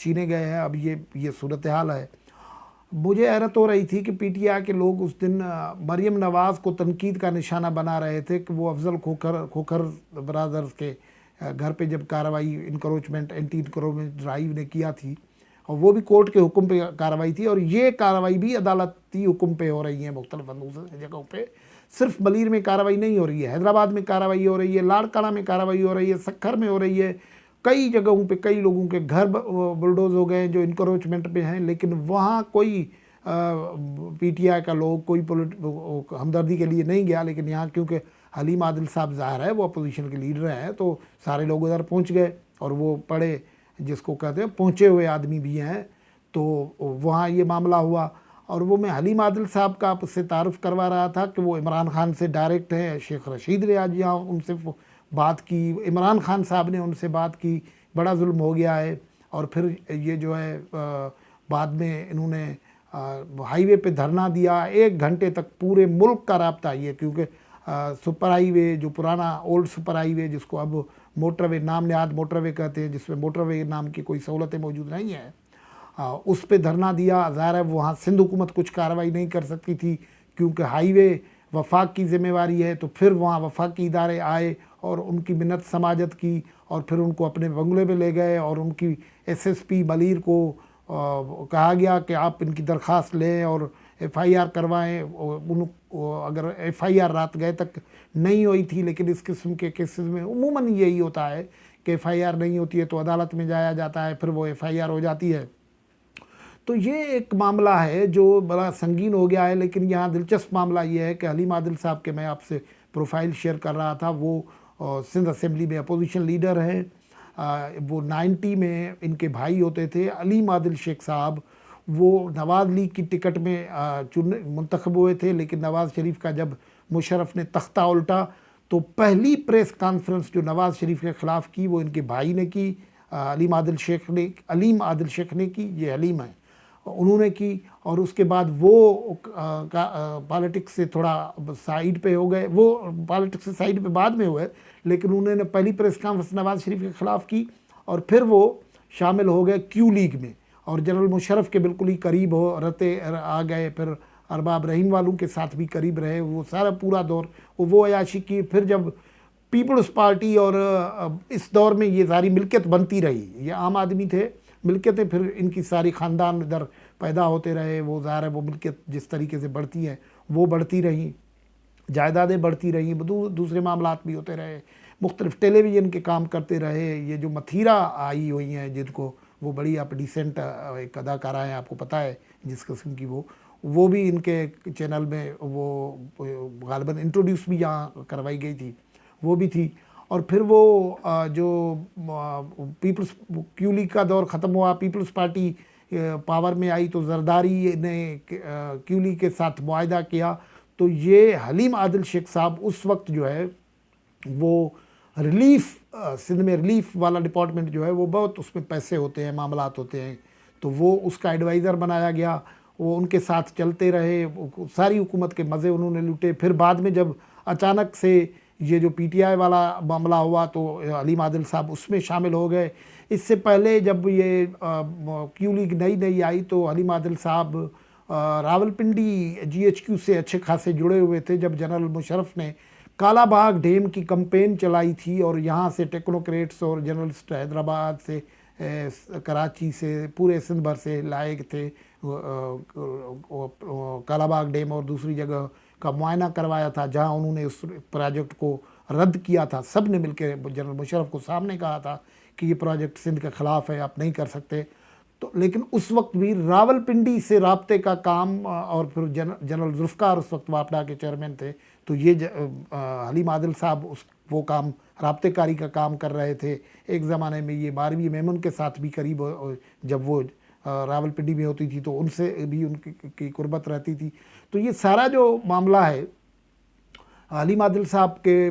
چھینے گئے ہیں. اب یہ صورتحال ہے. مجھے حیرت ہو رہی تھی کہ پی ٹی آئی کے لوگ اس دن مریم نواز کو تنقید کا نشانہ بنا رہے تھے کہ وہ افضل کھوکھر برادرز کے گھر پہ جب کارروائی اینٹی انکروچمنٹ ڈرائیو نے کیا تھی، اور وہ بھی کورٹ کے حکم پہ کارروائی تھی، اور یہ کارروائی بھی عدالتی حکم پہ ہو رہی ہیں مختلف جگہوں پہ. صرف بلیر میں کارروائی نہیں ہو رہی ہے، حیدرآباد میں کارروائی ہو رہی ہے، لاڑکانہ میں کارروائی ہو رہی ہے، سکھر میں ہو رہی ہے. کئی جگہوں پہ کئی لوگوں کے گھر بلڈوز ہو گئے ہیں جو انکروچمنٹ پہ ہیں، لیکن وہاں کوئی پی ٹی آئی کا لوگ کوئی ہمدردی کے لیے نہیں گیا. لیکن یہاں کیونکہ حلیم عادل صاحب ظاہر ہے وہ اپوزیشن کے لیڈر ہیں، تو سارے لوگ ادھر پہنچ گئے، اور وہ پڑے جس کو کہتے ہیں پہنچے ہوئے آدمی بھی ہیں، تو وہاں یہ معاملہ ہوا. اور وہ میں حلیم عادل صاحب کا آپ سے تعارف کروا رہا تھا کہ وہ عمران خان سے ڈائریکٹ ہیں. شیخ رشید نے آج یہاں ان سے بات کی، عمران خان صاحب نے ان سے بات کی. بڑا ظلم ہو گیا ہے. اور پھر یہ جو ہے بعد میں انہوں نے ہائی وے پہ دھرنا دیا. 1 گھنٹے تک پورے ملک کا رابطہ یہ، کیونکہ سپر ہائی وے جو پرانا اولڈ سپر ہائی وے جس کو اب موٹر وے نام نہاد موٹر وے کہتے ہیں، جس میں موٹر وے نام کی کوئی سہولتیں موجود نہیں ہیں، اس پہ دھرنا دیا. ظاہر ہے وہاں سندھ حکومت کچھ کارروائی نہیں کر سکتی تھی کیونکہ ہائی وے وفاق کی ذمہ واری ہے. تو پھر وہاں وفاقی ادارے آئے اور ان کی منت سماجت کی، اور پھر ان کو اپنے بنگلے میں لے گئے، اور ان کی ایس ایس پی بلیر کو کہا گیا کہ آپ ان کی درخواست لیں اور ایف آئی آر کروائیں. اگر ایف آئی آر رات گئے تک نہیں ہوئی تھی، لیکن اس قسم کے کیسز میں عموماً یہی ہوتا ہے کہ ایف آئی آر نہیں ہوتی ہے تو عدالت میں جایا جاتا ہے، پھر وہ ایف آئی آر ہو جاتی ہے. تو یہ ایک معاملہ ہے جو بڑا سنگین ہو گیا ہے. لیکن یہاں دلچسپ معاملہ یہ ہے کہ حلیم عادل صاحب کے میں آپ سے پروفائل شیئر کر رہا تھا، وہ سندھ اسمبلی میں اپوزیشن لیڈر ہیں. وہ 90 میں ان کے بھائی ہوتے تھے علیم عادل شیخ صاحب. وہ نواز لیگ کی ٹکٹ میں منتخب ہوئے تھے، لیکن نواز شریف کا جب مشرف نے تختہ الٹا تو پہلی پریس کانفرنس جو نواز شریف کے خلاف کی وہ ان کے بھائی نے کی، علیم عادل شیخ نے کی. یہ حلیم ہیں، انہوں نے کی. اور اس کے بعد وہ پالیٹکس سے تھوڑا سائیڈ پہ ہو گئے. وہ پالیٹکس سے سائیڈ پہ بعد میں ہوئے، لیکن انہوں نے پہلی پریس کانفرنس نواز شریف کے خلاف کی، اور پھر وہ شامل ہو گئے کیو لیگ میں، اور جنرل مشرف کے بالکل ہی قریب رہتے آ گئے. پھر ارباب رحیم والوں کے ساتھ بھی قریب رہے. وہ سارا پورا دور وہ عیاشی کی. پھر جب پیپلز پارٹی، اور اس دور میں یہ ساری ملکیت بنتی رہی، یہ عام آدمی تھے، ملکیتیں پھر ان کی ساری خاندان ادھر پیدا ہوتے رہے. وہ ظاہر ہے وہ ملکیت جس طریقے سے بڑھتی ہیں وہ بڑھتی رہیں، جائیدادیں بڑھتی رہیں، دوسرے معاملات بھی ہوتے رہے، مختلف ٹیلی ویژن کے کام کرتے رہے. یہ جو متھیرا آئی ہوئی ہیں جن کو، وہ بڑی آپ ڈیسنٹ ایک اداکارہ ہیں، آپ کو پتہ ہے جس قسم کی وہ بھی ان کے چینل میں وہ غالباً انٹروڈیوس بھی یہاں کروائی گئی تھی، وہ بھی تھی. اور پھر وہ جو پیپلز کیو لیگ کا دور ختم ہوا، پیپلز پارٹی پاور میں آئی تو زرداری نے کیو لیگ کے ساتھ معاہدہ کیا. تو یہ حلیم عادل شیخ صاحب اس وقت جو ہے وہ ریلیف، سندھ میں ریلیف والا ڈپارٹمنٹ جو ہے وہ بہت اس میں پیسے ہوتے ہیں، معاملات ہوتے ہیں، تو وہ اس کا ایڈوائزر بنایا گیا. وہ ان کے ساتھ چلتے رہے، ساری حکومت کے مزے انہوں نے لوٹے. پھر بعد میں جب اچانک سے یہ جو پی ٹی آئی والا معاملہ ہوا تو حلیم عادل صاحب اس میں شامل ہو گئے. اس سے پہلے جب یہ کیو لیگ نئی آئی تو حلیم عادل صاحب راولپنڈی جی ایچ کیو سے اچھے خاصے جڑے ہوئے تھے. جب جنرل مشرف نے کالا باغ ڈیم کی کمپین چلائی تھی، اور یہاا سے ٹیکنوکریٹس اور جرنلسٹ حیدرآباد سے، کراچی سے، پورے سندھ بھر سے لائے تھے، کالا باغ ڈیم اور دوسری جگہ کا معائنہ کروایا تھا جہاں انہوں نے اس پروجیکٹ کو رد کیا تھا. سب نے مل کے جنرل مشرف کو سامنے کہا تھا کہ یہ پروجیکٹ سندھ کے خلاف ہے، آپ نہیں کر سکتے. تو لیکن اس وقت بھی راولپنڈی سے رابطے کا کام، اور پھر جنرل ذوالفقار اس وقت واپڈا کے چیئرمین تھے، تو یہ حلیم عادل صاحب وہ کام رابطے کاری کا کام کر رہے تھے. ایک زمانے میں یہ باروی میمن کے ساتھ بھی قریب، جب وہ راولپنڈی میں ہوتی تھی تو ان سے بھی ان کی قربت رہتی تھی. تو یہ سارا جو معاملہ ہے، حلیم عادل صاحب کے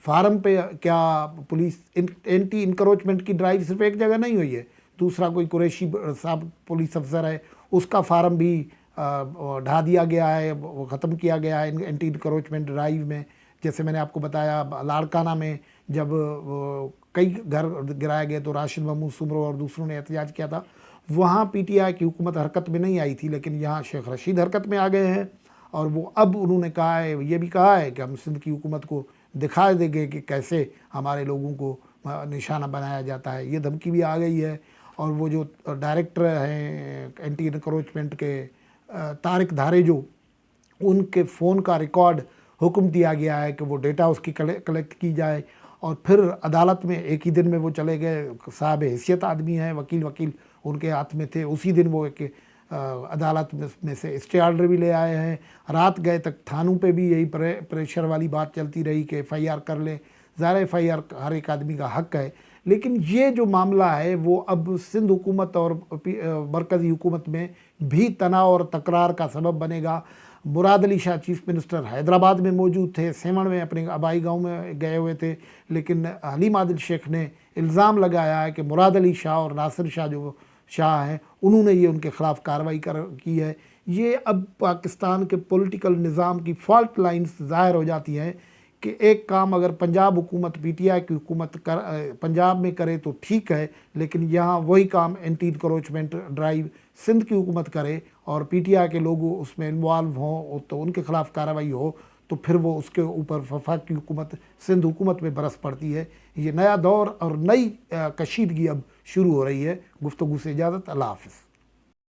فارم پہ کیا پولیس اینٹی انکروچمنٹ کی ڈرائیو صرف ایک جگہ نہیں ہوئی ہے، دوسرا کوئی قریشی صاحب پولیس افسر ہے، اس کا فارم بھی ڈھا دیا گیا ہے، وہ ختم کیا گیا ہے اینٹی انکروچمنٹ ڈرائیو میں. جیسے میں نے آپ کو بتایا لاڑکانہ میں جب کئی گھر گرائے گئے تو راشد محمود سمرو اور دوسروں نے احتجاج کیا تھا. وہاں پی ٹی آئی کی حکومت حرکت میں نہیں آئی تھی، لیکن یہاں شیخ رشید حرکت میں آ گئے ہیں، اور وہ اب انہوں نے کہا ہے، یہ بھی کہا ہے کہ ہم سندھ کی حکومت کو دکھا دیں گے کہ کیسے ہمارے لوگوں کو نشانہ بنایا جاتا ہے. یہ دھمکی بھی آ گئی ہے. اور وہ جو ڈائریکٹر ہیں اینٹی انکروچمنٹ کے طارق دھارے، جو ان کے فون کا ریکارڈ حکم دیا گیا ہے کہ وہ ڈیٹا اس کی کلیکٹ کی جائے، اور پھر عدالت میں ایک ہی دن میں وہ چلے گئے. صاحب حیثیت آدمی ہیں، وکیل ان کے ہاتھ میں تھے. اسی دن وہ ایک عدالت میں سے اسٹے آرڈر بھی لے آئے ہیں. رات گئے تک تھانوں پہ بھی یہی پریشر والی بات چلتی رہی کہ ایف آئی آر کر لیں. ظاہر ایف آئی آر ہر ایک آدمی کا حق ہے، لیکن یہ جو معاملہ ہے وہ اب سندھ حکومت اور مرکزی حکومت میں بھی تناؤ اور تکرار کا سبب بنے گا. مراد علی شاہ چیف منسٹر حیدرآباد میں موجود تھے، سیمڑ میں اپنے آبائی گاؤں میں گئے ہوئے تھے، لیکن حلیم عادل شیخ نے الزام لگایا ہے کہ مراد علی شاہ اور ناصر شاہ جو شاہ ہیں، انہوں نے یہ ان کے خلاف کارروائی کی ہے. یہ اب پاکستان کے پولیٹیکل نظام کی فالٹ لائنز ظاہر ہو جاتی ہیں کہ ایک کام اگر پنجاب حکومت پی ٹی آئی کی حکومت پنجاب میں کرے تو ٹھیک ہے، لیکن یہاں وہی کام اینٹی انکروچمنٹ ڈرائیو سندھ کی حکومت کرے اور پی ٹی آئی کے لوگ اس میں انوالو ہوں تو ان کے خلاف کارروائی ہو، تو پھر وہ اس کے اوپر وفاقی حکومت سندھ حکومت میں برس پڑتی ہے. یہ نیا دور اور نئی کشیدگی اب شروع ہو رہی ہے. گفتگو سے اجازت. اللہ حافظ.